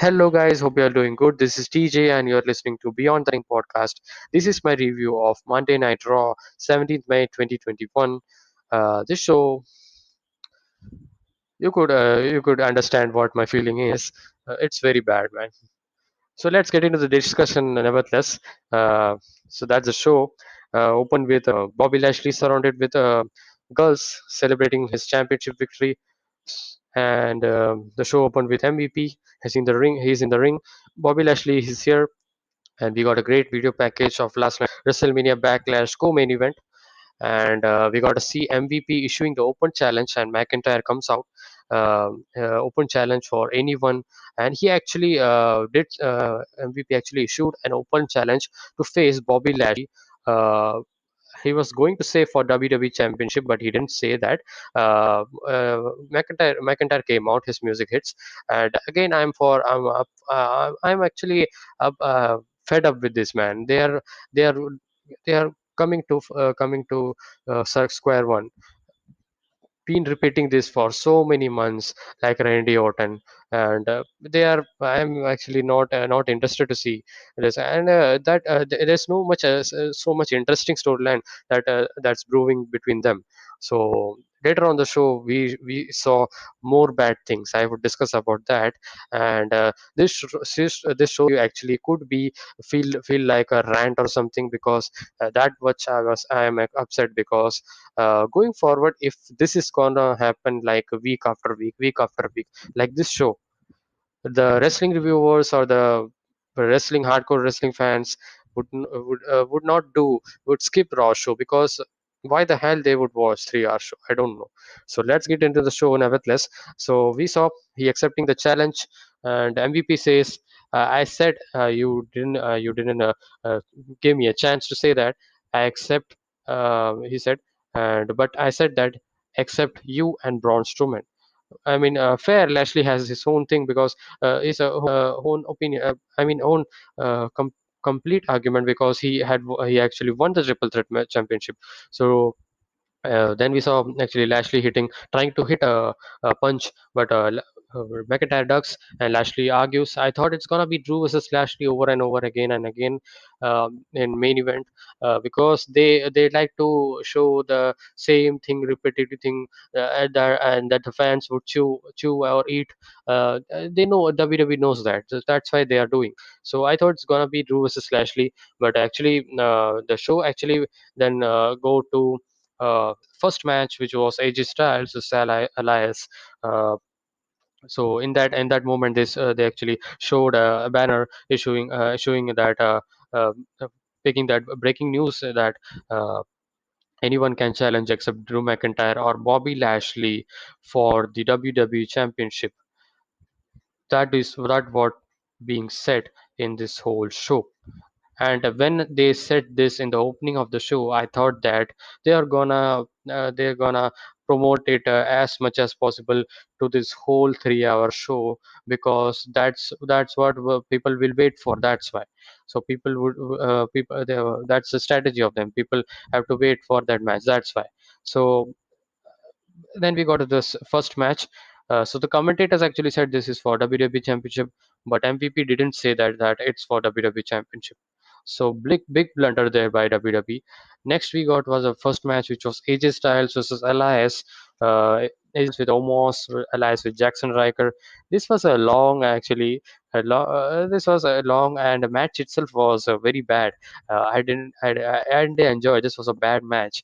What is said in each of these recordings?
Hello, guys. Hope you are doing good. This is TJ, and you're listening to Beyond the Ring podcast. This is my review of Monday Night Raw, 17th May 2021. This show, you could understand what my feeling is. It's very bad, man. So let's get into the discussion. Nevertheless, uh, so that's the show. Opened with Bobby Lashley surrounded with girls celebrating his championship victory, and the show opened with MVP. He's in the ring. He's in the ring. Bobby Lashley is here, and we got a great video package of last night WrestleMania Backlash co-main event, and we got to see MVP issuing the open challenge, and McIntyre comes out, open challenge for anyone, and he actually did. MVP actually issued an open challenge to face Bobby Lashley. Uh, he was going to say for WWE Championship, but he didn't say that. McIntyre came out. His music hits, and again, I'm actually up, fed up with this man. They are they are coming to square one. Been repeating this for so many months, like Randy Orton, and they are. I'm actually not interested to see this, and there's no much so much interesting storyline that's brewing between them. So later on the show, we saw more bad things. I would discuss about that, and this show actually could be feel like a rant or something, because that much I am upset, because going forward, if this is gonna happen like week after week, week after week, like this show, the wrestling reviewers or the wrestling hardcore wrestling fans would not do would skip Raw show, because why the hell they would watch 3 hour show? I don't know. So let's get into the show nevertheless. So we saw he accepting the challenge, and MVP says, I said you didn't give me a chance to say that. I accept, he said, and but I said that except you and Braun Strowman. I mean, fair. Lashley has his own thing, because his own opinion. Own complete argument, because he actually won the triple threat championship. So then we saw actually Lashley trying to hit a punch, but McIntyre ducks, and Lashley argues. I thought it's gonna be Drew versus Lashley over and over again and again in main event, because they like to show the same thing, repetitive thing, and that the fans would chew or eat. They know WWE knows that, so that's why they are doing. So I thought it's gonna be Drew versus Lashley, but actually the show actually then go to first match, which was AJ Styles versus Elias. Uh, so in that moment, they actually showed a banner showing that uh, taking that breaking news that uh, anyone can challenge except Drew McIntyre or Bobby Lashley for the WWE Championship. That is that what being said in this whole show. And when they said this in the opening of the show, I thought that they're gonna promote it as much as possible to this whole 3 hour show, because that's what people will wait for. That's why. So that's the strategy of them. People have to wait for that match. That's why. So then we got to this first match. So the commentators actually said this is for WWE Championship, but MVP didn't say that it's for WWE Championship. So big blunder there by WWE. Next we got was a first match, which was AJ Styles versus Elias. AJ with Omos, Elias with Jackson Riker. This was a long, actually. This was a long, and the match itself was very bad. I didn't enjoy. This was a bad match.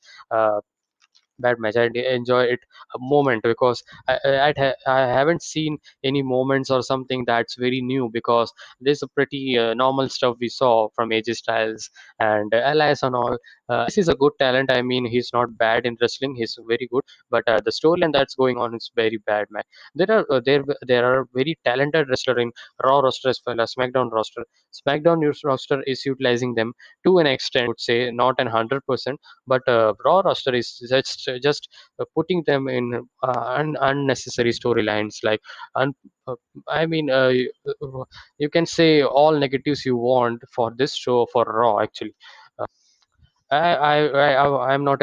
Bad match. I enjoy it a moment, because I haven't seen any moments or something that's very new, because this is a pretty normal stuff we saw from AJ Styles and Elias and all. This is a good talent. I mean, he's not bad in wrestling. He's very good, but the storyline that's going on is very bad, man. There are very talented wrestler in Raw roster as well as SmackDown roster. SmackDown roster is utilizing them to an extent, I would say, not 100%, but Raw roster is just putting them in unnecessary storylines, like un- uh, I mean, you can say all negatives you want for this show for Raw, actually. I'm not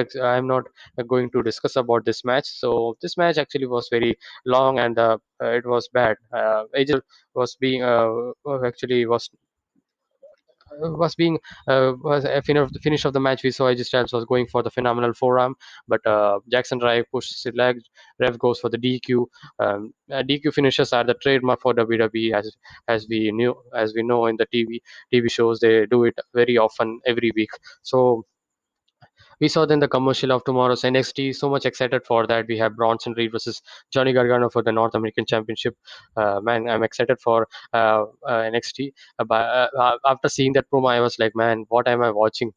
going to discuss about this match. So this match actually was very long, and it was bad. AJ was being actually was being was a finish of the match. We saw AJ Styles was going for the phenomenal forearm, but Jackson Rive pushes his leg. Rev goes for the DQ. DQ finishes are the trademark for WWE, as we know in the TV shows. They do it very often every week. So we saw then the commercial of tomorrow's NXT. So much excited for that. We have Bronson Reed versus Johnny Gargano for the North American Championship. Man, I'm excited for NXT. But after seeing that promo, I was like, man, what am I watching?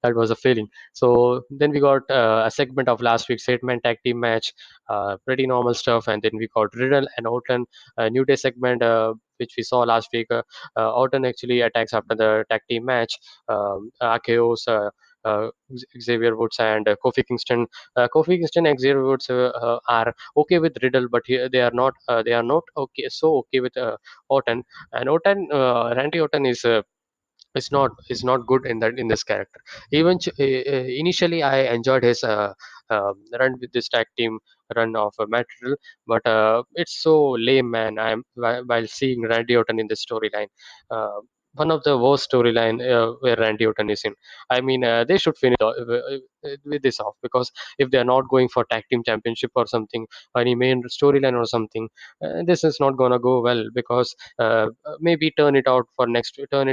That was a feeling. So then we got a segment of last week's eight-man tag team match, pretty normal stuff, and then we got Riddle and Orton, a New Day segment. Which we saw last week. Orton actually attacks after the tag team match. Akeos, Xavier Woods, and Kofi Kingston. Kofi Kingston and Xavier Woods are okay with Riddle, but they are not. They are not okay. So okay with Orton. And Randy Orton is not good in that in this character. Even initially I enjoyed his run with this tag team run of material, but it's so lame, man. While seeing Randy Orton in this storyline, uh, one of the worst storyline where Randy Orton is in. I mean, they should finish with this off, because if they are not going for tag team championship or something, any main storyline or something, this is not gonna go well, because maybe turn it out for next turn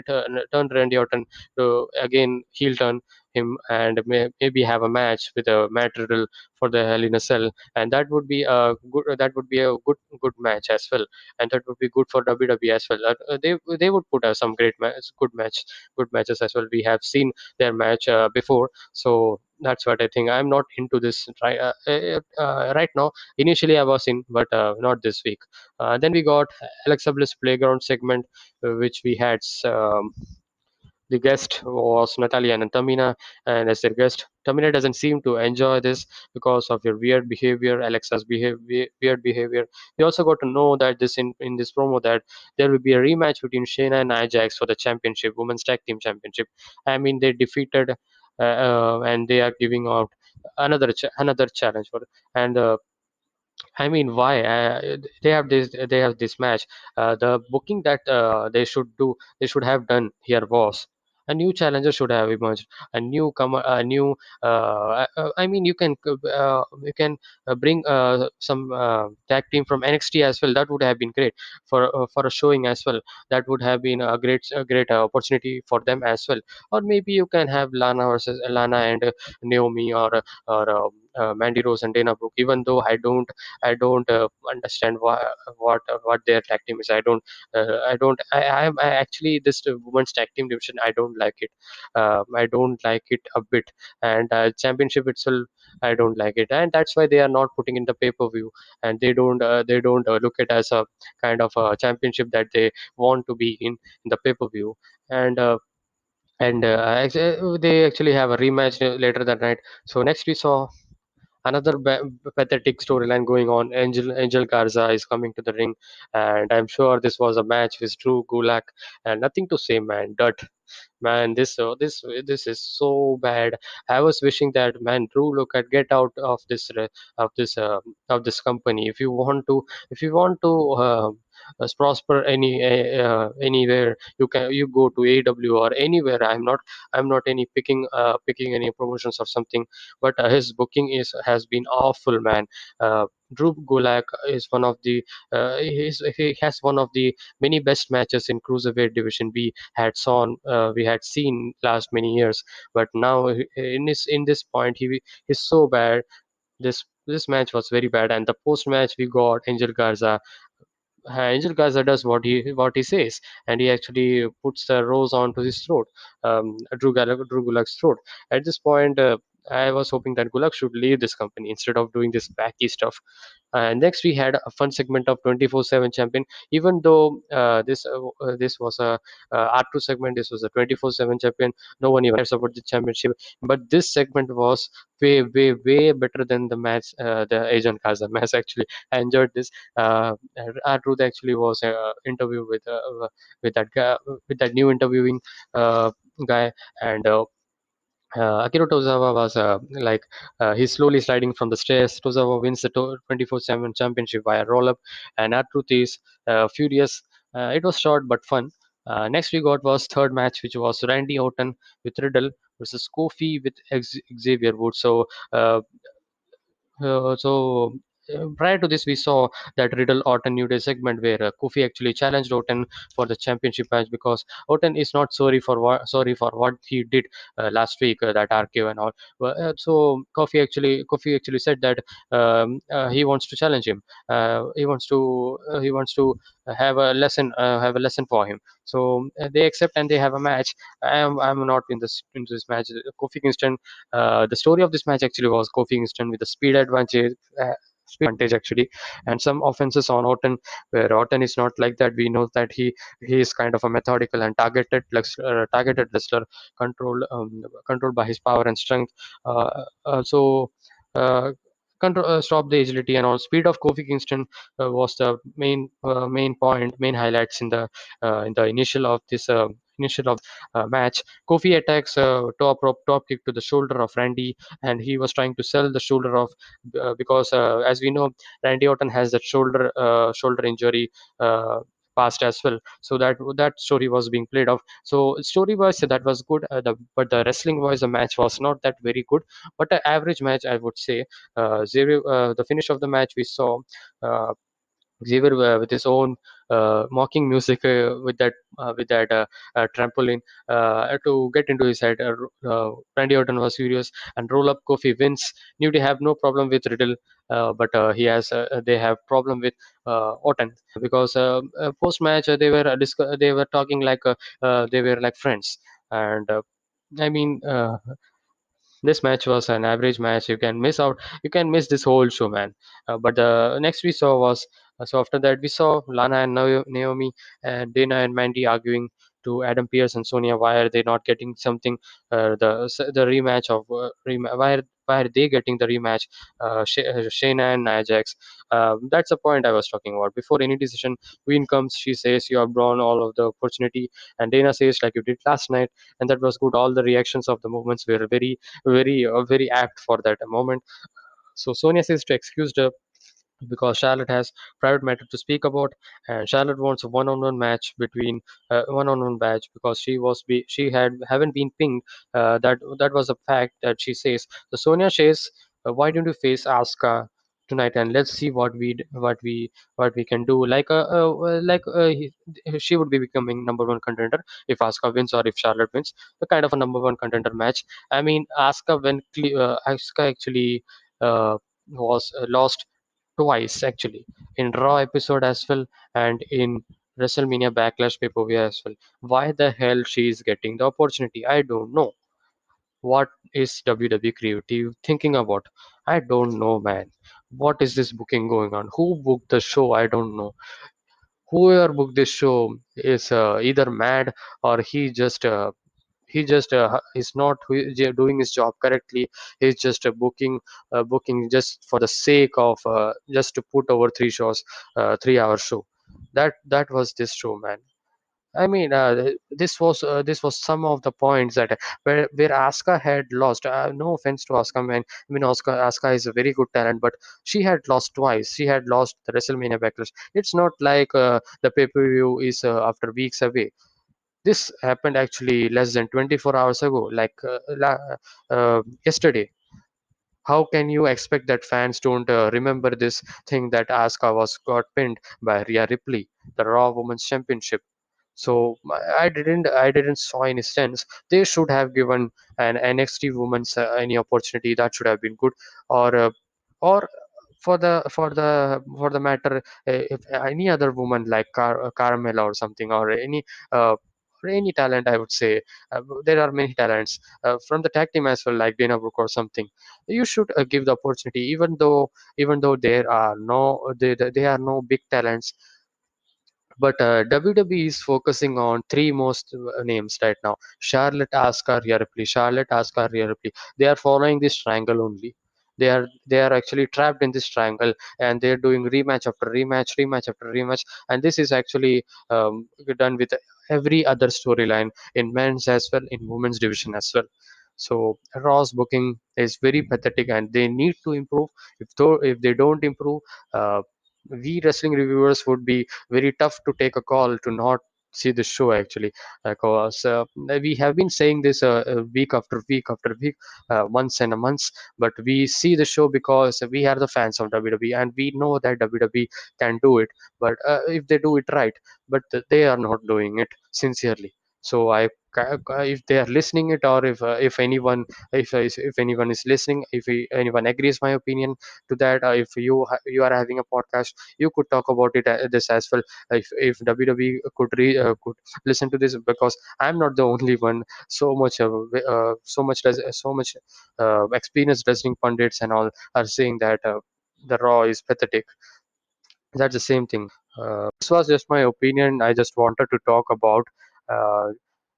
Randy Orton to again heel turn him, and maybe have a match with a Matt Riddle for the Hell in a Cell, and that would be a good match as well, and that would be good for WWE as well. They would put some good matches as well. We have seen their match before, so that's what I think. I'm not into this right now. Initially I was in, but not this week. Then we got Alexa Bliss Playground segment, which we had. The guest was Natalia and Tamina, and as their guest, Tamina doesn't seem to enjoy this because of your weird behavior, Alexa's weird behavior. We also got to know that in this promo that there will be a rematch between Shayna and Ajax for the championship, women's tag team championship. I mean, they defeated, and they are giving out another challenge for, and I mean, why? They have this match. The booking that they should have done here was a new challenger should have emerged, a new. I mean, you can bring some tag team from NXT as well. That would have been great for a showing as well. That would have been a great opportunity for them as well. Or maybe you can have Lana and Naomi, or Mandy Rose and Dana Brooke. Even though I don't understand what their tag team is. I actually this women's tag team division. I don't like it. I don't like it a bit. And championship itself, I don't like it. And that's why they are not putting in the pay per view. And they don't look at as a kind of a championship that they want to be in the pay per view. And they actually have a rematch later that night. So next we saw another pathetic storyline going on. Angel Garza is coming to the ring, and I'm sure this was a match with Drew Gulak, and nothing to say, man. Dirt. Man, this is so bad. I was wishing that, man, Drew, look at get out of this of this company. If you want to prosper anywhere, you go to AW or anywhere. I'm not any picking any promotions or something, but his booking is has been awful, man. Drew Gulak is one of the he has one of the many best matches in cruiserweight division we had seen last many years, but now in this point he's so bad. This match was very bad, and the post match we got Angel Garza. Angel Garza does what he says, and he actually puts the rose onto his throat, Drew Gulak's throat. At this point, I was hoping that Gulak should leave this company instead of doing this wacky stuff. Next, we had a fun segment of 24/7 champion. Even though this was a R2 segment, this was a 24/7 champion. No one even cares about the championship. But this segment was way better than the match, the Agent Kaza match. Actually, I enjoyed this. R-Truth actually was interview with that guy, with that new interviewing guy, and Akira Tozawa was he's slowly sliding from the stairs. Tozawa wins the 24/7 championship via roll up, and our truth is furious. It was short but fun. Next we got was third match, which was Randy Orton with Riddle versus Kofi with Xavier Woods. So prior to this, we saw that Riddle Orton New Day segment where Kofi actually challenged Orton for the championship match because Orton is not sorry for what he did last week, that RKO and all. So Kofi actually said that he wants to challenge him. He wants to have a lesson for him. So they accept and they have a match. I'm not in this match. Kofi Kingston, the story of this match actually was Kofi Kingston with the speed advantage actually, and some offenses on Orton, where Orton is not like that. We know that he is kind of a methodical and targeted wrestler, controlled by his power and strength. So. Stop the agility and all speed of Kofi Kingston was the main highlights in the initial of match. Kofi attacks top kick to the shoulder of Randy, and he was trying to sell the shoulder of because as we know, Randy Orton has that shoulder injury. Past as well, so that story was being played off. So story wise, that was good. But the wrestling wise, the match was not that very good. But an average match, I would say. The finish of the match we saw. Uh, Xavier with his own mocking music with that trampoline to get into his head. Randy Orton was furious and roll up. Kofi wins. New Day have no problem with Riddle, but they have problem with Orton because post match they were talking like they were like friends. And I mean, this match was an average match. You can miss this whole show, man. But the next we saw was so after that we saw Lana and Naomi and Dana and Mandy arguing to Adam Pearce and Sonya. Why are they not getting something? The rematch of why are they getting the rematch? Shayna and Nia Jax. That's the point I was talking about. Before any decision, Queen comes. She says you have blown all of the opportunity, and Dana says like you did last night, and that was good. All the reactions of the movements were very apt for that moment. So Sonia says to excuse her because Charlotte has private matter to speak about, and Charlotte wants a one-on-one match because she haven't been pinged. That was a fact that she says. So Sonia says, "Why don't you face Asuka tonight and let's see what we can do." She would be becoming number one contender if Asuka wins or if Charlotte wins. The kind of a number one contender match. I mean, Asuka actually was lost twice actually in Raw episode as well and in WrestleMania Backlash pay-per-view as well. Why the hell she is getting the opportunity? I don't know. What is WWE creative thinking about? I don't know, man. What is this booking going on? Who booked the show? I don't know. Whoever booked this show is either mad or he just is not doing his job correctly. He's just booking just for the sake of just to put over 3 hour show. That was this show, man. I mean, this was some of the points that where Asuka had lost. No offense to Asuka, man. I mean, Asuka is a very good talent, but she had lost twice. She had lost the WrestleMania Backlash. It's not like the pay per view is after weeks away. This happened actually less than 24 hours ago, yesterday. How can you expect that fans don't remember this thing that Asuka was got pinned by Rhea Ripley, the Raw Women's Championship? So I didn't saw any sense. They should have given an NXT women's any opportunity. That should have been good, or or for the matter, if any other woman like Carmella or something, uh, or any talent, I would say there are many talents from the tag team as well, like Dana Brooke or something. You should give the opportunity, even though they are no big talents, but WWE is focusing on three most names right now: Charlotte, Asuka, Rhea Ripley. Charlotte, Asuka, Rhea Ripley. They are following this triangle only. They are actually trapped in this triangle, and they're doing rematch after rematch, rematch after rematch. And this is actually done with every other storyline in men's as well, in women's division as well. So Raw's booking is very pathetic, and they need to improve. If they don't improve, uh, we wrestling reviewers would be very tough to take a call to not see the show actually, because we have been saying this week after week after week, months and months, but we see the show because we are the fans of WWE, and we know that WWE can do it, but if they do it right, but they are not doing it sincerely. So if they are listening it, or if anyone, if anyone is listening, anyone agrees my opinion to that, if you are having a podcast, you could talk about it, this as well. If WWE could listen to this, because I'm not the only one. So much experienced wrestling pundits and all are saying that the Raw is pathetic. That's the same thing. This was just my opinion. I just wanted to talk about. Uh,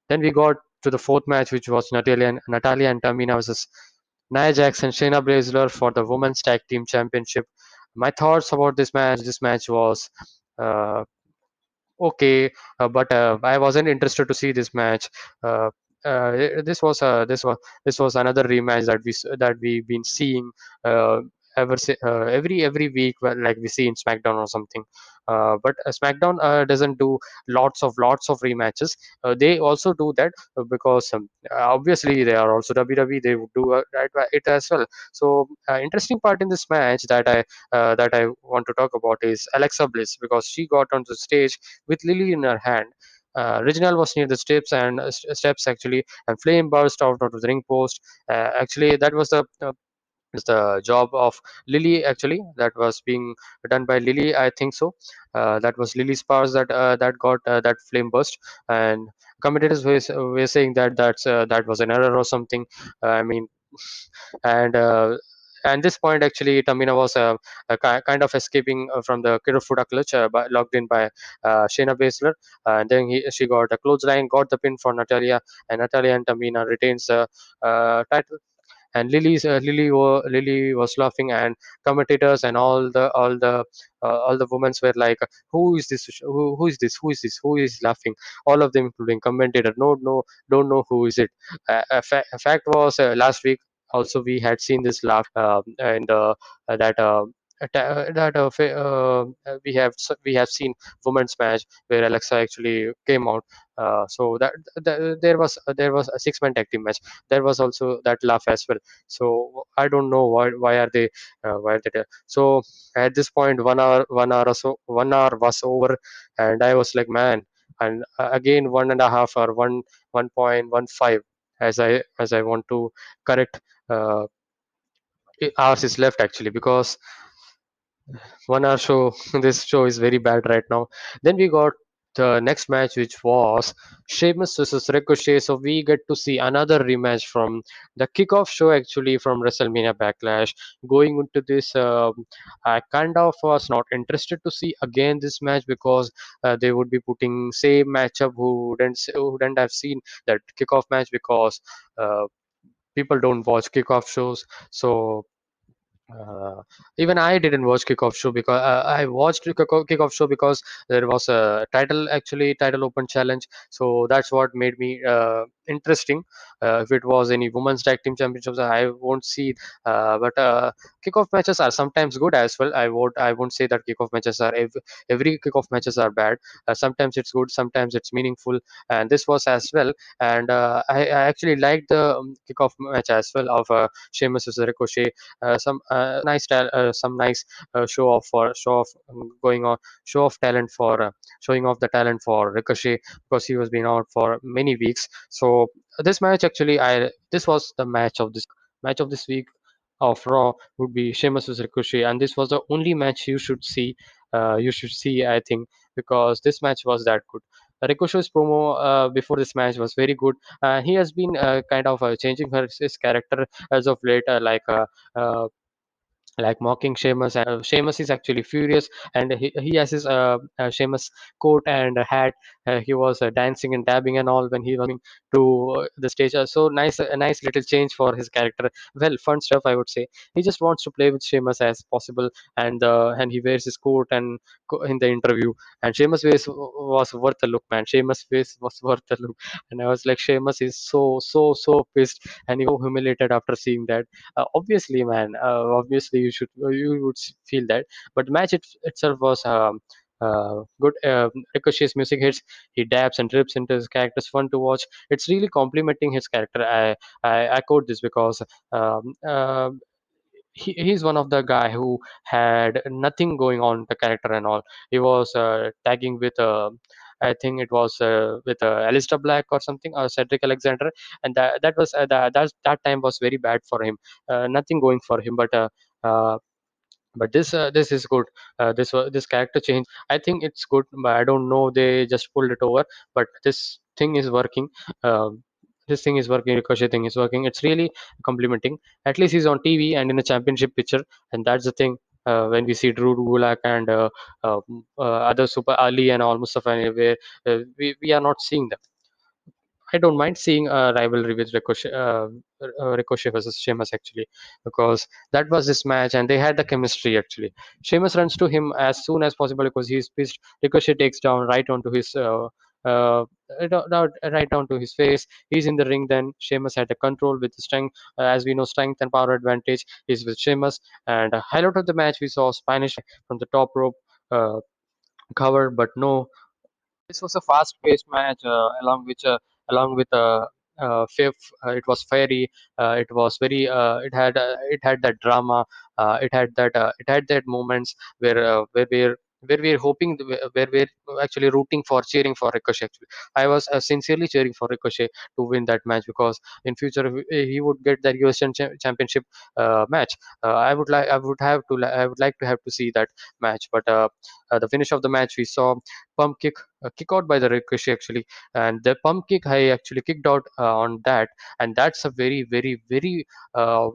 then we got to the fourth match, which was Natalia and Tamina versus Nia Jax and Shayna Baszler for the Women's Tag Team Championship. My thoughts about this match. This match was uh, okay, but I wasn't interested to see this match. Uh, this was another rematch that we've been seeing uh, every week, like we see in SmackDown or something. But SmackDown doesn't do lots of rematches. They also do that because obviously they are also WWE. They would do it as well. So interesting part in this match that I want to talk about is Alexa Bliss, because she got onto the stage with Lily in her hand. Reginald was near the steps actually, and flame burst out of the ring post. Actually, that was the job of Lily. Actually, that was being done by Lily, I think so. That was Lily's powers that got that flame burst, and commentators were saying that that was an error or something. I mean, and and this point actually Tamina was kind of escaping from the Kirifuda clutch, locked in by Shayna Baszler, and then she got a clothesline, got the pin for Natalia, and Natalia and Tamina retains the title. And Lily was laughing, and commentators and all the women were like, who is this, who is laughing? All of them, including commentator, no, don't know who is it. A fact was, last week also we had seen this laugh, and that that we have seen women's match where Alexa actually came out. So there was a six-man tag team match. There was also that laugh as well. So I don't know why are they why are they there. So at this point, 1 hour or so, 1 hour was over, and I was like, man. And again, 1.5 or 1.15, as I want to correct. uh, Hours is left actually, because 1 hour show. This show is very bad right now. Then we got the next match, which was Sheamus versus Ricochet. So we get to see another rematch from the kickoff show actually, from WrestleMania Backlash. Going into this, I kind of was not interested to see again this match, because they would be putting same matchup who wouldn't have seen that kickoff match, because uh, people don't watch kickoff shows. So uh, even I didn't watch Kickoff Show, because I watched Kickoff Show because there was a title open challenge. So that's what made me interesting. If it was any women's tag team championships, I won't see. But kickoff matches are sometimes good as well. I won't say that kickoff matches are every kickoff matches are bad. Sometimes it's good, sometimes it's meaningful, and this was as well. And I actually liked the kickoff match as well of Sheamus versus Ricochet. Some nice show off going on, show off talent for showing off the talent for Ricochet, because he was been out for many weeks. So this match actually, I this was the match of this week of Raw, would be Sheamus vs Ricochet, and this was the only match you should see. You should see, I think, because this match was that good. Ricochet's promo before this match was very good. He has been kind of changing his character as of late, uh, like mocking Sheamus. And Sheamus is actually furious, and he has his Sheamus coat and hat. He was dancing and dabbing and all when he was coming to the stage. So nice, a nice little change for his character. Well, fun stuff, I would say. He just wants to play with Sheamus as possible, and he wears his coat and in the interview. And Sheamus face was worth a look, man. Sheamus face was worth a look, and I was like, Sheamus is so pissed, and he was so humiliated after seeing that. Obviously, man, obviously you would feel that. But the match itself was good. Ricochet's music hits, he dabs and drips into his character's fun to watch. It's really complimenting his character. I quote this because um, uh, he's one of the guy who had nothing going on the character and all. He was tagging with I think it was with Alistair Black or something, or Cedric Alexander, and that was that time was very bad for him. Nothing going for him, uh, but this is good. This character change, I think it's good, but I don't know, they just pulled it over. But this thing is working. This thing is working, Ricochet thing is working. It's really complimenting. At least he's on TV and in a championship picture, and that's the thing. When we see Drew Gulak and other Super Ali and all Mustafa Ali, where we are not seeing them. I don't mind seeing a rivalry with Ricochet versus Sheamus actually, because that was this match and they had the chemistry actually. Sheamus runs to him as soon as possible because he's pissed. Ricochet takes down right onto his right down to his face. He's in the ring. Then Sheamus had the control with the strength. As we know, strength and power advantage is with Sheamus. And highlight of the match, we saw Spanish from the top rope uh, cover, but no, this was a fast-paced match, along with fifth. It was fiery. It was very. It had that drama. It had that moments where we're hoping, where we're actually rooting for, cheering for Ricochet. Actually, I was sincerely cheering for Ricochet to win that match, because in future he would get that US Championship match. I would like to have to see that match. But the finish of the match, we saw pump kick, kick out by the Ricochet actually, and the pump kick, I actually kicked out on that, and that's a very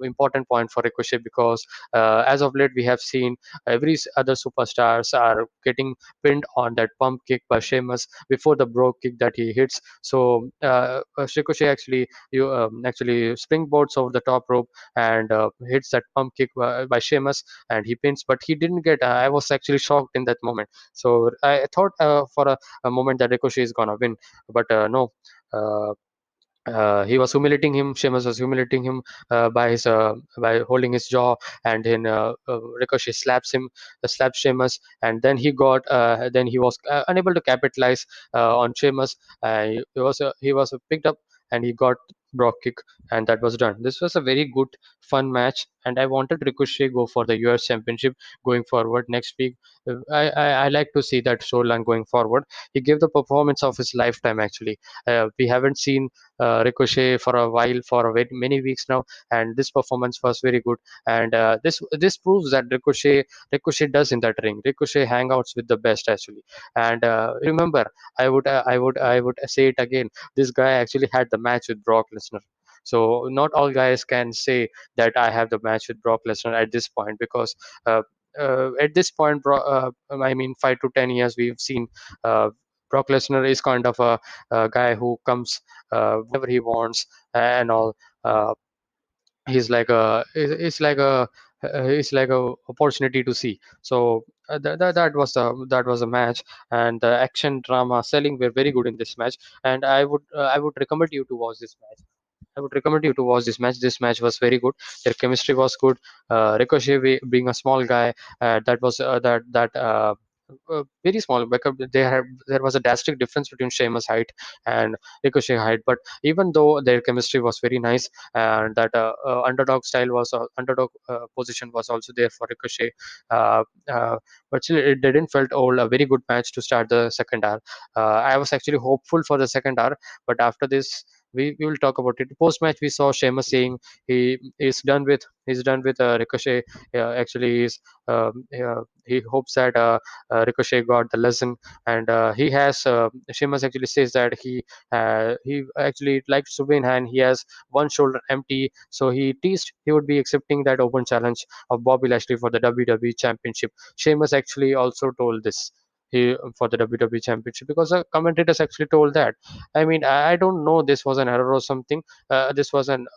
important point for Ricochet, because as of late we have seen other superstars are getting pinned on that pump kick by Sheamus before the broke kick that he hits. So Ricochet actually actually springboards over the top rope and hits that pump kick by Sheamus, and he pins, but he didn't get. I was actually shocked in that moment. So I thought for a moment that Ricochet is gonna win, but no. Uh, he was humiliating him. Sheamus was humiliating him by holding his jaw, and then Ricochet slaps Sheamus, and then he was unable to capitalize on Sheamus. He was picked up, and he got Brock kick, and that was done. This was a very good, fun match, and I wanted Ricochet go for the US Championship going forward next week. I like to see that storyline going forward. He gave the performance of his lifetime. Actually, we haven't seen Ricochet for a while, for a many weeks now, and this performance was very good. And this proves that Ricochet does in that ring. Ricochet hangouts with the best actually. And remember, I would say it again. This guy actually had the match with Brock Lesnar. So not all guys can say that I have the match with Brock Lesnar at this point, because uh, at this point, I mean, 5 to 10 years, we've seen Brock Lesnar is kind of a guy who comes whenever he wants and all. Uh, he's like a opportunity to see. So that was a match, and the action, drama, selling were very good in this match. And I would recommend you to watch this match. I would recommend you to watch this match. This match was very good. Their chemistry was good. Ricochet being a small guy, that was very small, because there was a drastic difference between Sheamus' height and Ricochet height. But even though their chemistry was very nice, and that underdog style was underdog position was also there for Ricochet, uh, uh, but still it didn't felt all a very good match to start the second hour. I was actually hopeful for the second hour, but after this, we will talk about it. Post match, we saw Sheamus saying he's done with Ricochet. Actually, he hopes that Ricochet got the lesson, and he has Sheamus actually says that he actually likes to win, and he has one shoulder empty. So he teased he would be accepting that open challenge of Bobby Lashley for the WWE Championship. Sheamus actually also told this for the WWE Championship, because the commentators actually told that. I mean, I don't know, this was an error or something. Uh, this was a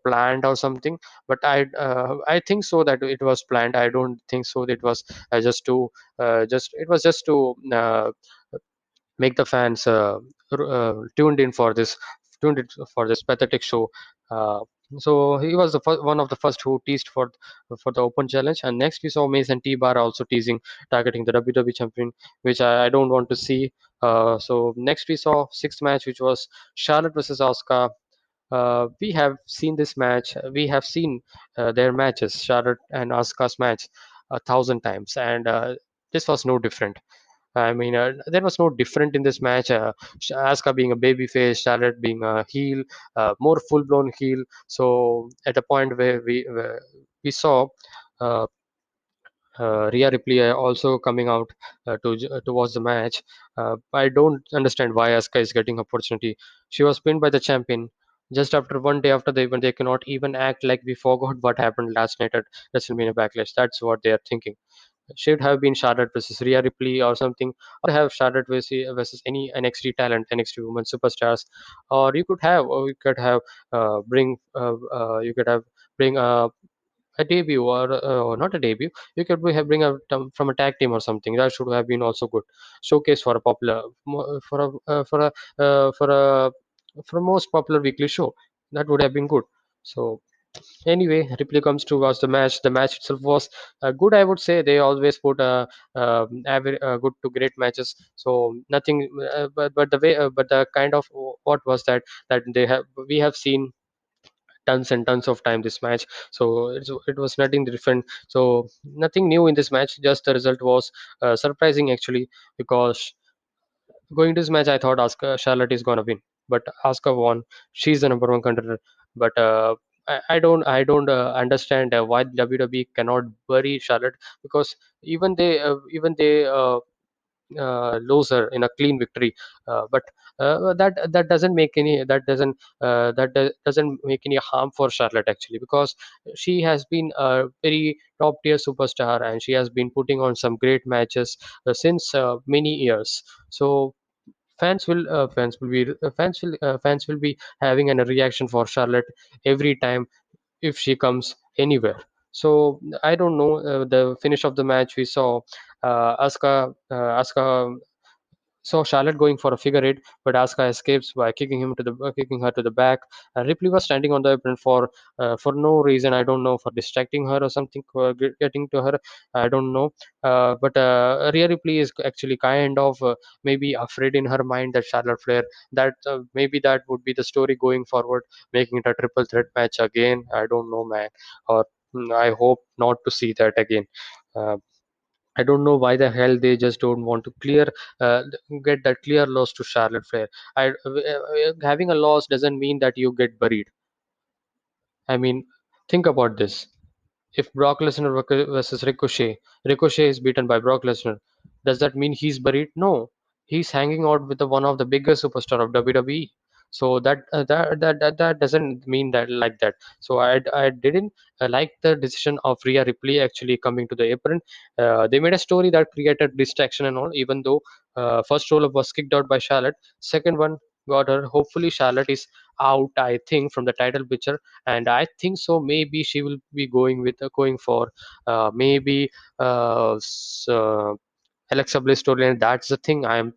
planned or something, but I think so that it was planned. I don't think so that it was just it was just to make the fans tuned in for this pathetic show. Uh, so he was one of the first who teased for the open challenge, and next we saw Mason T-Bar also teasing, targeting the WWE champion, which I don't want to see. So next we saw sixth match, which was Charlotte versus Asuka. We have seen this match. We have seen their matches, Charlotte and Asuka's match, 1,000 times, and this was no different. I mean, there was no different in this match. Asuka being a baby face, Charlotte being a heel, more full blown heel. So at a point where we saw uh, Rhea Ripley also coming out to watch the match. I don't understand why Asuka is getting opportunity. She was pinned by the champion just after one day after the event. They cannot even act like we forgot what happened last night at WrestleMania Backlash. That's what they are thinking. Should have been Charlotte versus Rhea Ripley or something, or have Charlotte versus any NXT talent, NXT women superstars, or you could have you could have bring a debut, or not a debut. You could bring a from a tag team or something. That should have been also good showcase for a popular for a for a most popular weekly show. That would have been good. So anyway, Ripley comes to watch the match. The match itself was good, I would say. They always put good to great matches. So nothing, but the way, but the kind of what was that they have we have seen tons and tons of time this match. So it was nothing different. So nothing new in this match. Just the result was surprising actually, because going to this match, I thought Charlotte is gonna win, but Asuka won. She's the number one contender. But I don't understand why WWE cannot bury Charlotte, because even they lose her in a clean victory. But that doesn't make any doesn't make any harm for Charlotte actually, because she has been a very top tier superstar, and she has been putting on some great matches since many years. So fans will be having a reaction for Charlotte every time if she comes anywhere. So I don't know, the finish of the match we saw Asuka so Charlotte going for a figure eight, but Asuka escapes by kicking her to the back. Ripley was standing on the apron for no reason. I don't know, for distracting her or something, for getting to her. I don't know. But Rhea Ripley is actually kind of maybe afraid in her mind that Charlotte Flair, that maybe that would be the story going forward, making it a triple threat match again. I don't know, man. Or I hope not to see that again. Uh, I don't know why the hell they just don't want to uh, get that clear loss to Charlotte Flair. Having a loss doesn't mean that you get buried. I mean, think about this. If Brock Lesnar versus Ricochet, Ricochet is beaten by Brock Lesnar, does that mean he's buried? No, he's hanging out with one of the biggest superstar of WWE. So that doesn't mean that like that. So I didn't like the decision of Rhea Ripley actually coming to the apron. They made a story that created distraction and all. Even though first roll up was kicked out by Charlotte, second one got her. Hopefully Charlotte is out, I think, from the title picture, and I think so. Maybe she will be going for maybe Alexa Bliss storyline. That's the thing I am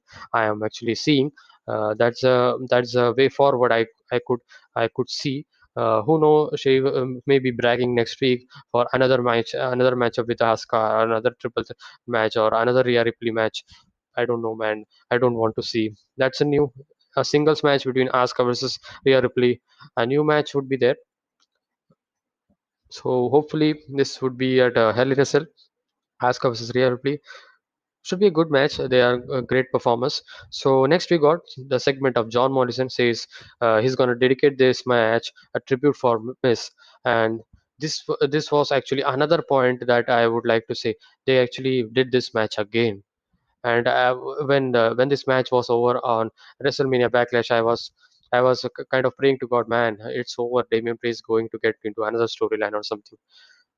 actually seeing. That's a way forward. I could see. Who know, she may be bragging next week for another matchup with Asuka, another match, or another Rhea Ripley match. I don't know, man. I don't want to see. That's a singles match between Asuka versus Rhea Ripley. A new match would be there. So hopefully this would be at Hell in a Cell, Asuka versus Rhea Ripley. should be a good match. They are great performers. So next we got the segment of John Morrison says he's going to dedicate this match a tribute for Miss, and this was actually another point that I would like to say. They actually did this match again, and when this match was over on WrestleMania Backlash, I was kind of praying to God, man, it's over. Damian Priest is going to get into another storyline or something.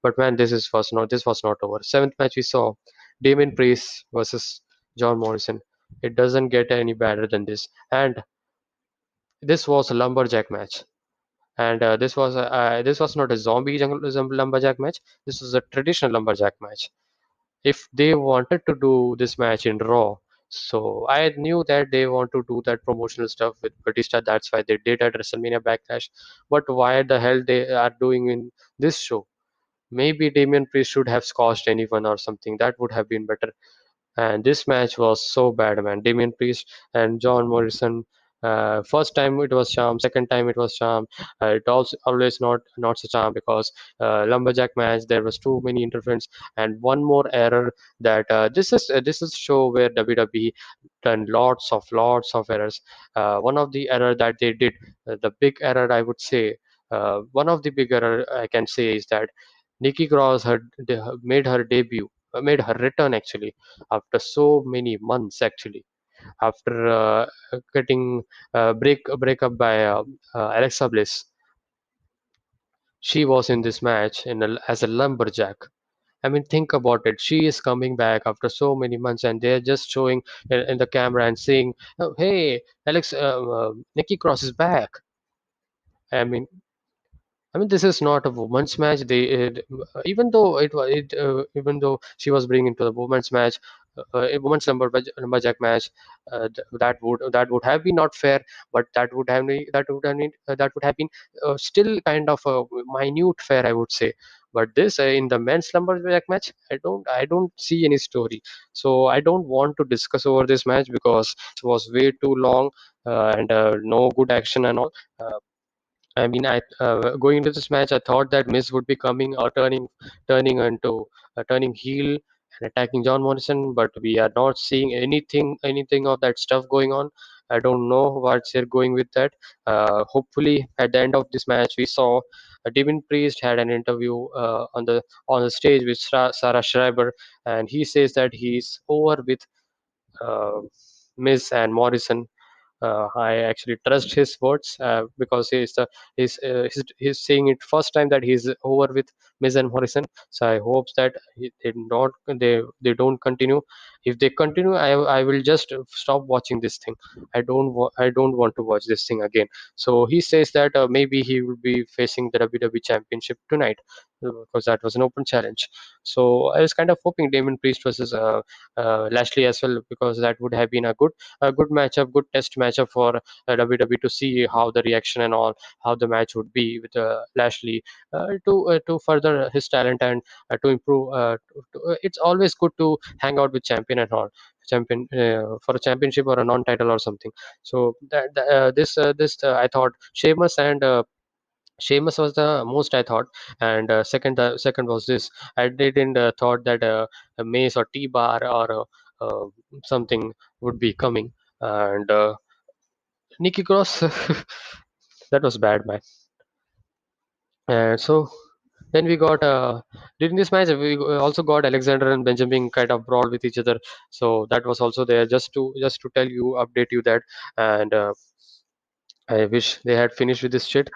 But man, this was not over. Seventh match we saw Damien Priest versus John Morrison. It doesn't get any better than this. And this was a lumberjack match. And this was not a lumberjack match. This was a traditional lumberjack match. If they wanted to do this match in Raw, so I knew that they want to do that promotional stuff with Batista. That's why they did at WrestleMania Backlash. But why the hell they are doing in this show? Maybe Damian Priest should have squashed anyone or something. That would have been better. And this match was so bad, man. Damian Priest and John Morrison. First time it was charm. Second time it was charm. It also always not so charm because lumberjack match there was too many interference and one more error that this is show where WWE done lots of errors. One of the error that they did, the big error I would say, one of the big error I can say is that Nikki Cross made her debut, made her return actually after so many months actually after getting breakup by Alexa Bliss. She was in this match as a lumberjack. I mean, think about it. She is coming back after so many months, and they're just showing in the camera and saying, "Oh, hey, Nikki Cross is back." I mean, this is not a women's match. Even though even though she was bringing to the women's match, a women's lumberjack match, that would have been not fair, but that would have been still kind of a minute fair, I would say. But this in the men's lumberjack match, I don't see any story. So I don't want to discuss over this match because it was way too long and no good action and all. I mean, going into this match, I thought that Miz would be coming or turning heel and attacking John Morrison, but we are not seeing anything of that stuff going on. I don't know what they're going with that. Hopefully, at the end of this match, we saw Devin Priest had an interview on the stage with Sarah Schreiber, and he says that he's over with uh, Miz and Morrison. I actually trust his words because he's saying it first time that he's over with Miz and Morrison. So I hope that they don't continue. If they continue, I will just stop watching this thing. I don't want to watch this thing again. So he says that maybe he will be facing the WWE Championship tonight because that was an open challenge. So I was kind of hoping Damon Priest versus Lashley as well because that would have been a good matchup, good test matchup for WWE to see how the reaction and all, how the match would be with Lashley to further his talent and to improve. It's always good to hang out with champion and all. Champion for a championship or a non-title or something. So I thought Sheamus was the most I thought, and second was this. I didn't thought that a Mace or T-Bar or something would be coming, and Nikki Cross, that was bad, man. And so then we got during this match we also got Alexander and Benjamin kind of brawl with each other. So that was also there just to tell you, update you that, and I wish they had finished with this shit.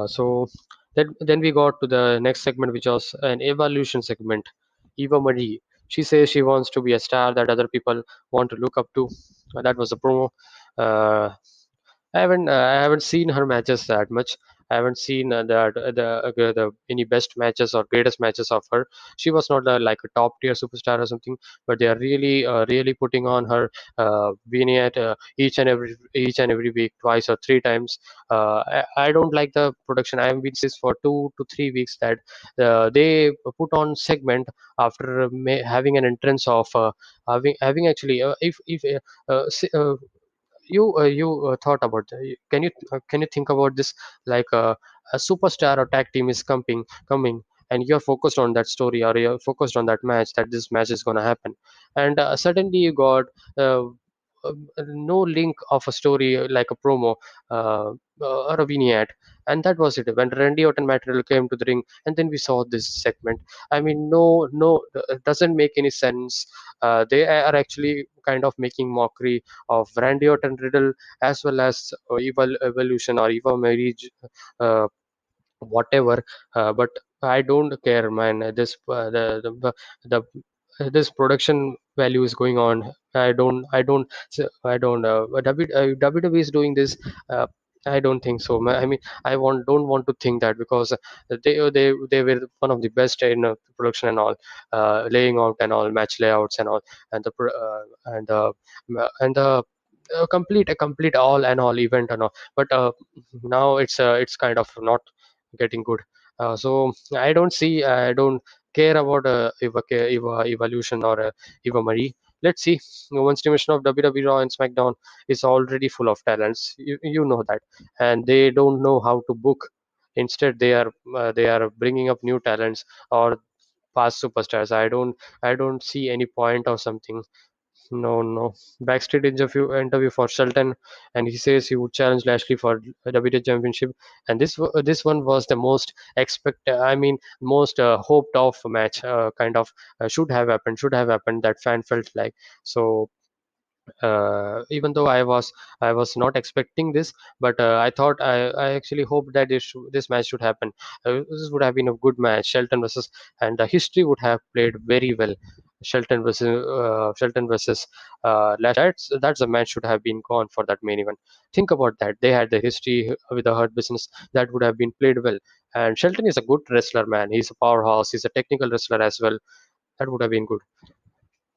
So then we got to the next segment, which was an evolution segment. Eva Marie. She says she wants to be a star that other people want to look up to. That was a promo. Uh, I haven't seen her matches that much. I haven't seen the any best matches or greatest matches of her. She was not like a top tier superstar or something, but they are really putting on her vignette each and every week, twice or three times. I don't like the production. I have been this for 2 to 3 weeks that they put on segment after having an entrance of having actually if you thought about can you think about this like a superstar or tag team is coming and you're focused on that story, or you're focused on that match, that this match is going to happen. And suddenly you got uh, no link of a story, like a promo, uh, or a vignette. And that was it. When Randy Orton material came to the ring, and then we saw this segment. I mean, no, it doesn't make any sense. They are actually kind of making mockery of Randy Orton Riddle, as well as Evolution or Eva Marriage, uh, whatever. But I don't care, man. This the this production value is going on. WWE is doing this. uh, I don't think so. I mean, I want don't want to think that, because they were one of the best in production and all, laying out and all, match layouts and all, and the a complete all and all event and all. But now it's kind of not getting good. So I don't care about Evolution or Eva Marie. Let's see. Women's division of WWE Raw and SmackDown is already full of talents. You know that, and they don't know how to book. Instead, they are bringing up new talents or past superstars. I don't see any point or something. No, no. Backstage interview for Shelton, and he says he would challenge Lashley for a WWE Championship. And this one was the most I mean, most hoped of match. Kind of should have happened. That fan felt like. So even though I was not expecting this, but I actually hoped that this match should happen. This would have been a good match, Shelton versus, and the history would have played very well. Shelton versus Lash. That's a match should have been gone for that main event. Think about that. They had the history with the Hurt Business, that would have been played well. And Shelton is a good wrestler, man. He's a powerhouse. He's a technical wrestler as well. That would have been good.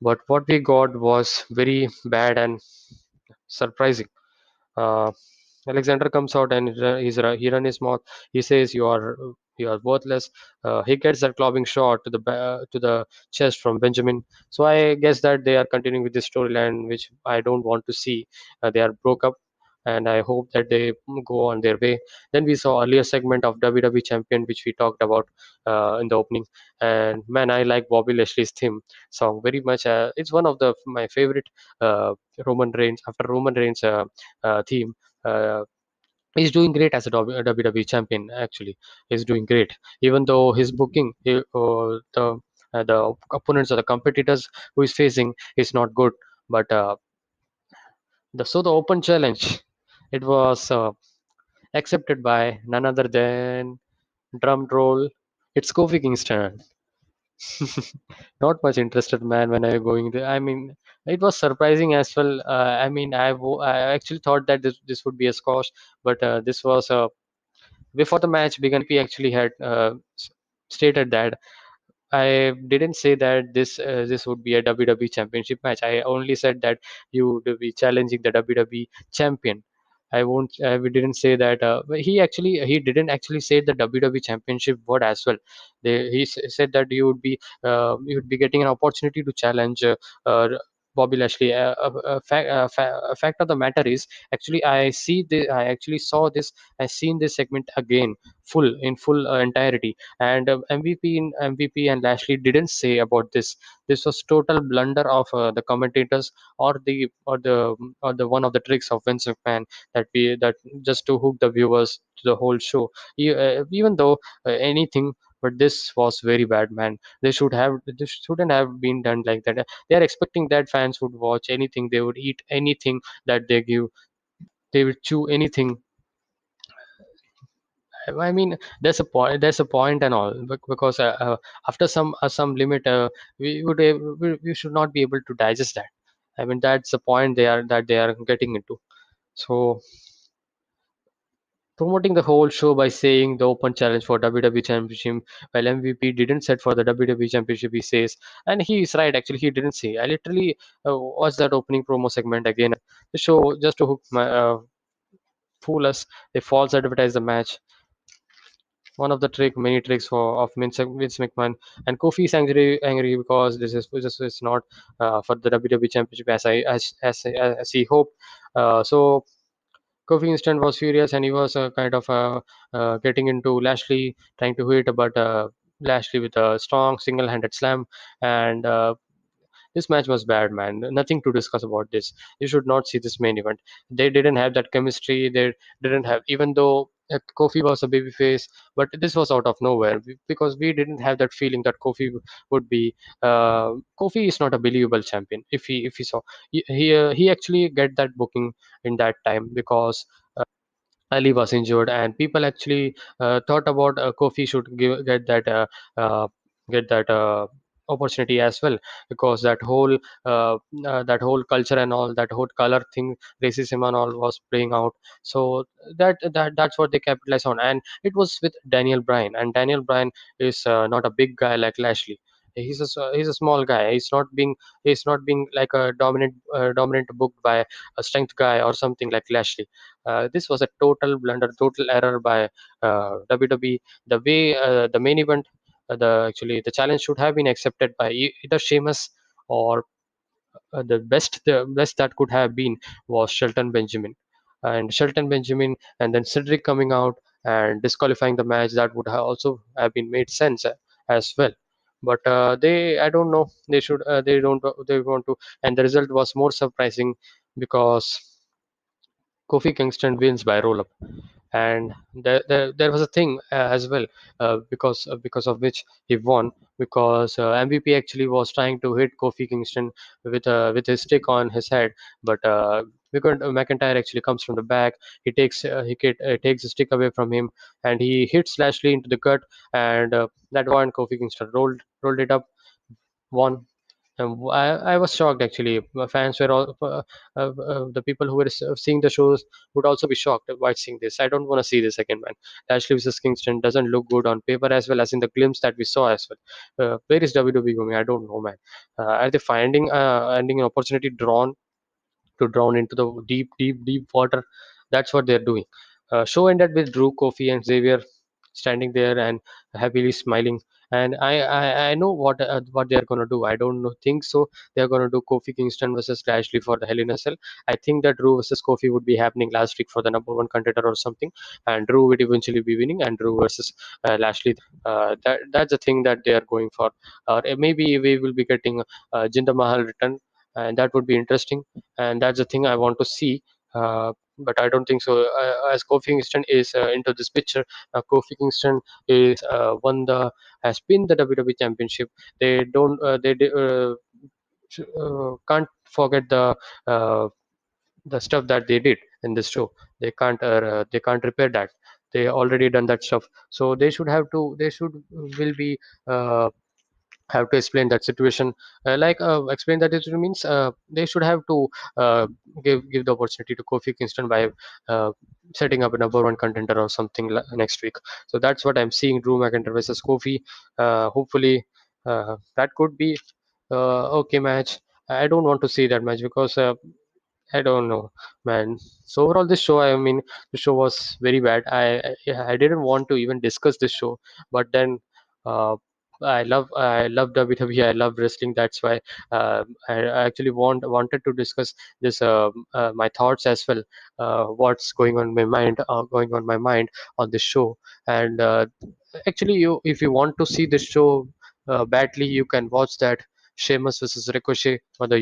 But what we got was very bad and surprising. Uh, Alexander comes out and he run his mouth. He says, "You are worthless." He gets that clubbing shot to the chest from Benjamin. So I guess that they are continuing with this storyline, which I don't want to see. They are broke up, and I hope that they go on their way. Then we saw earlier segment of WWE Champion, which we talked about in the opening. And man, I like Bobby Lashley's theme song very much. It's one of the my favorite uh, Roman Reigns after Roman Reigns theme. Uh, he's doing great as a WWE champion. Actually, he's doing great. Even though his booking, the opponents or the competitors who he's facing is not good, but the open challenge, it was accepted by none other than, drum roll, it's Kofi Kingston. Not much interested, man, when I going there. I mean, it was surprising as well. I mean, I actually thought that this would be a squash, but this was before the match began. We actually had stated that I didn't say that this would be a WWE Championship match. I only said that you would be challenging the WWE Champion. I won't. We didn't say that. But he didn't actually say the WWE Championship word as well. Said that you would be getting an opportunity to challenge Bobby Lashley. A fact of the matter is, actually I actually saw this. I seen this segment again, full entirety, and MVP and Lashley didn't say about this. This was total blunder of the commentators, or the one of the tricks of Vince McMahon, that just to hook the viewers to the whole show. Even though anything, but this was very bad, man. This shouldn't have been done like that. They are expecting that fans would watch anything, they would eat anything that they give, they would chew anything. I mean, there's a point. There's a point and all, because after some limit, we should not be able to digest that. I mean, that's the point they are getting into. So promoting the whole show by saying the open challenge for WWE Championship, while MVP didn't set for the WWE Championship, he says, and he is right. Actually, he didn't say. I literally watched that opening promo segment again. The show just to fool us. They false advertise the match, one of the many tricks of Vince McMahon. And Kofi is angry because this is not for the WWE Championship as he hoped. So Kofi Kingston was furious, and he was kind of getting into Lashley, trying to hit, but Lashley with a strong single-handed slam, and this match was bad, man. Nothing to discuss about this. You should not see this main event. They didn't have that chemistry. They didn't have, even though Kofi was a babyface, but this was out of nowhere because we didn't have that feeling that Kofi would be. Kofi is not a believable champion. If he saw he actually get that booking in that time because Ali was injured, and people actually thought about Kofi should uh, get that opportunity as well, because that whole culture and all that whole color thing, racism and all was playing out. So that's what they capitalized on, and it was with Daniel Bryan, and Daniel Bryan is not a big guy like Lashley. He's a small guy. He's not being like a dominant booked by a strength guy or something like Lashley. This was a total blunder, total error by WWE. The way the main event, the challenge should have been accepted by either Sheamus or the best that could have been was Shelton Benjamin, and Shelton Benjamin, and then Cedric coming out and disqualifying the match. That would have also have been made sense as well. But I don't know, they don't, they want to, and the result was more surprising because Kofi Kingston wins by roll up, and there was a thing as well, because of which he won, because MVP actually was trying to hit Kofi Kingston with his stick on his head, but McIntyre actually comes from the back. Takes the stick away from him, and he hits Lashley into the gut, and that one Kofi Kingston rolled it up, won. I was shocked actually. My fans were all the people who were seeing the shows would also be shocked by seeing this. I don't want to see this again, man. Lashley vs Kingston doesn't look good on paper as well as in the glimpse that we saw as well. Where is WWE going? I don't know, man. Are they finding an opportunity drawn into the deep water? That's what they're doing. Show ended with Drew, Kofi, and Xavier standing there and happily smiling. And I know what they're gonna do. I don't know, think so. They're gonna do Kofi Kingston versus Lashley for the Hell in a Cell. I think that Drew versus Kofi would be happening last week for the number one contender or something, and Drew would eventually be winning, and Drew versus Lashley. That's the thing that they are going for. Or maybe we will be getting Jinder Mahal return, and that would be interesting, and that's the thing I want to see. But I don't think so. As Kofi Kingston is into this picture, Kofi Kingston is won the has been the WWE Championship. They don't can't forget uh, the stuff that they did in this show. They can't repair that. They already done that stuff, so they should have to. They should will be. Have to explain that situation, explain that it means they should have to give the opportunity to Kofi Kingston by uh, setting up a number one contender or something next week. So that's what I'm seeing: Drew McIntyre versus Kofi. Hopefully that could be okay match. I don't want to see that match because I don't know, man. So overall, this show, I mean, the show was very bad. I didn't want to even discuss this show, but then uh, I love WWE. I love wrestling. That's why I actually wanted to discuss this my thoughts as well. What's going on my mind on this show. And actually, you if you want to see this show badly, you can watch that Sheamus versus Ricochet for the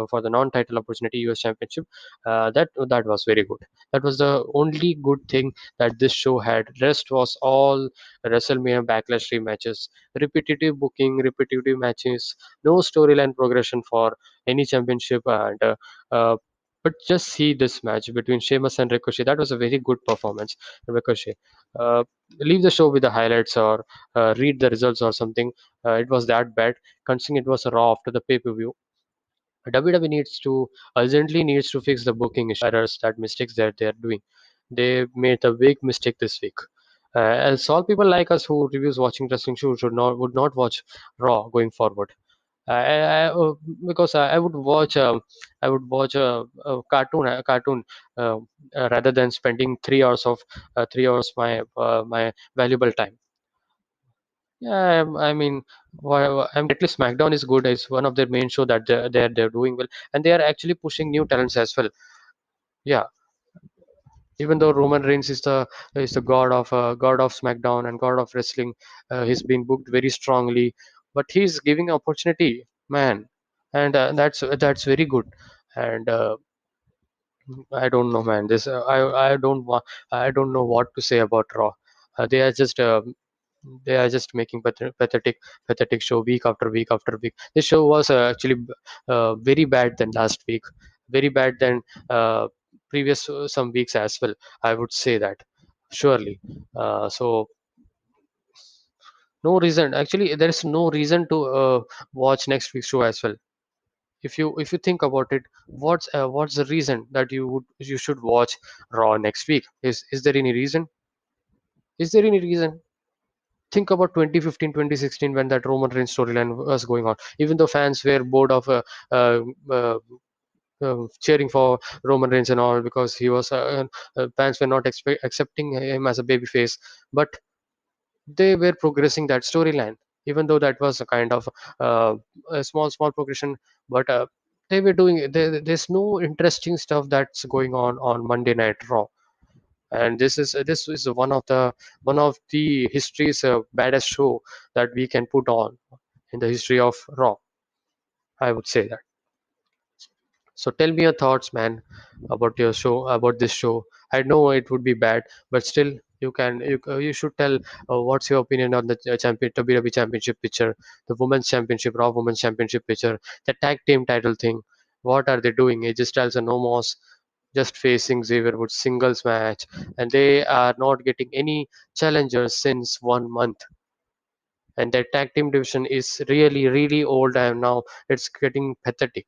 for the non-title opportunity US Championship. That was very good. That was the only good thing that this show had. Rest was all WrestleMania Backlash rematches, repetitive booking, repetitive matches, no storyline progression for any championship, and but just see this match between Sheamus and Ricochet. That was a very good performance. Ricochet. Uh, Leave the show with the highlights or read the results or something. It was that bad, considering it was a Raw after the pay-per-view. WWE urgently needs to fix the booking errors, that mistakes that they are doing. They made a big mistake this week. As all people like us who reviews watching wrestling shows would not watch Raw going forward. Because I would watch a cartoon rather than spending 3 hours of 3 hours my valuable time. Yeah, I mean, at least SmackDown is good. It's one of their main show that they're doing well, and they are actually pushing new talents as well. Yeah, Even though Roman Reigns is the god of SmackDown and god of wrestling, he's been booked very strongly, but he's giving opportunity, man, and that's very good. And I don't know, man. This I don't know what to say about Raw. They are just making pathetic show week after week after week. This show was actually very bad than last week, very bad than previous some weeks as well. I would say that surely. So no reason. Actually, there is no reason to watch next week's show as well. If you think about it, what's the reason that you should watch Raw next week? Is there any reason? Is there any reason? Think about 2015, 2016 when that Roman Reigns storyline was going on. Even though fans were bored of uh, uh, cheering for Roman Reigns and all because he was fans were not accepting him as a babyface, but they were progressing that storyline. Even though that was a kind of uh, a small progression, but they were doing. There's no interesting stuff that's going on Monday Night Raw, and this is one of the history's baddest show that we can put on in the history of Raw. I would say that. So tell me your thoughts, man, about this show. I know it would be bad, but still, you should tell what's your opinion on the WWE Championship picture, the Women's Championship, Raw Women's Championship picture, the tag team title thing. What are they doing? AJ Styles and Nomos just facing Xavier Woods singles match, and they are not getting any challengers since 1 month. And their tag team division is really old, and now it's getting pathetic.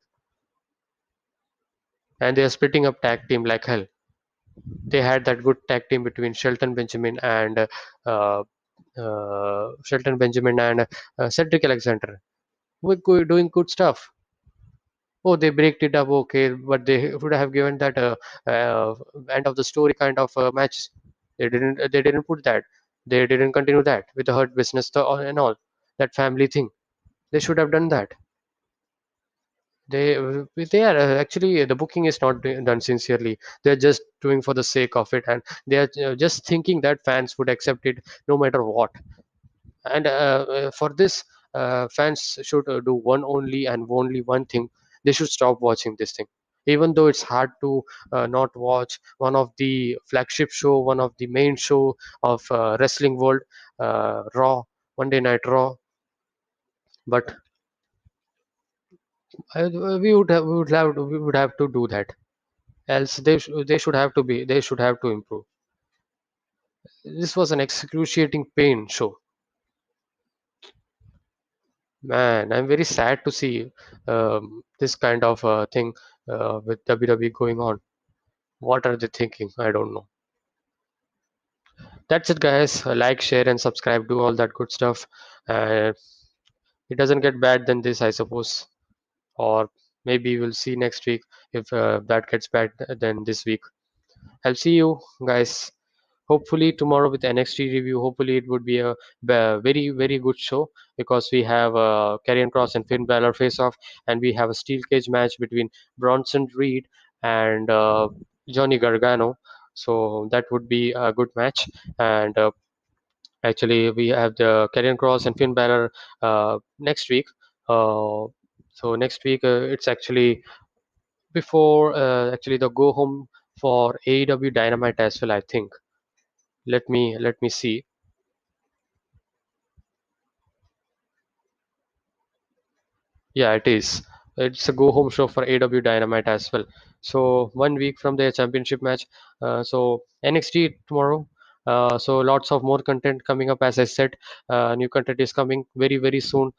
And they are splitting up tag team like hell. They had that good tag team between uh, Shelton Benjamin and Cedric Alexander. We're doing good stuff. Oh, they break it up, okay, but they would have given that uh, end of the story kind of match. They didn't. They didn't put that. They didn't continue that with the Hurt Business and all that family thing. They should have done that. They are actually the booking is not done sincerely. They're just doing for the sake of it, and they are just thinking that fans would accept it no matter what. And for this, fans should do one only and only one thing. They should stop watching this thing. Even though it's hard to not watch one of the flagship show, one of the main show of wrestling world, Raw, Monday Night Raw, but we would have to do that. Else they should have to be they should have to improve. This was an excruciating pain show, man. I'm very sad to see this kind of thing with WWE going on. What are they thinking? I don't know. That's it, guys. Like, share, and subscribe. Do all that good stuff. uh, it doesn't get bad than this, I suppose, or maybe we'll see next week if that gets bad than this week. I'll see you guys hopefully tomorrow with NXT review. Hopefully it would be a very good show because we have Karrion Cross and Finn Balor face off, and we have a steel cage match between Bronson Reed and Johnny Gargano. So that would be a good match. And actually, we have the Karrion Cross and Finn Balor next week. So next week it's actually before actually the go home for AEW Dynamite as well, I think. Let me see. Yeah, it is. It's a go home show for AW Dynamite as well. So 1 week from their championship match. So NXT tomorrow. So lots of more content coming up. As I said, new content is coming very soon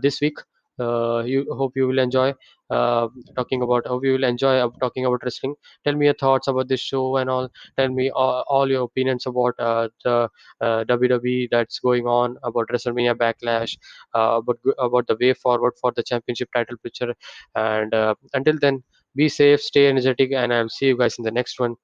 this week. You hope you will enjoy talking about. Hope you will enjoy talking about wrestling. Tell me your thoughts about this show and all. Tell me all your opinions about the WWE that's going on about WrestleMania Backlash, about the way forward for the championship title picture. And until then, be safe, stay energetic, and I'll see you guys in the next one.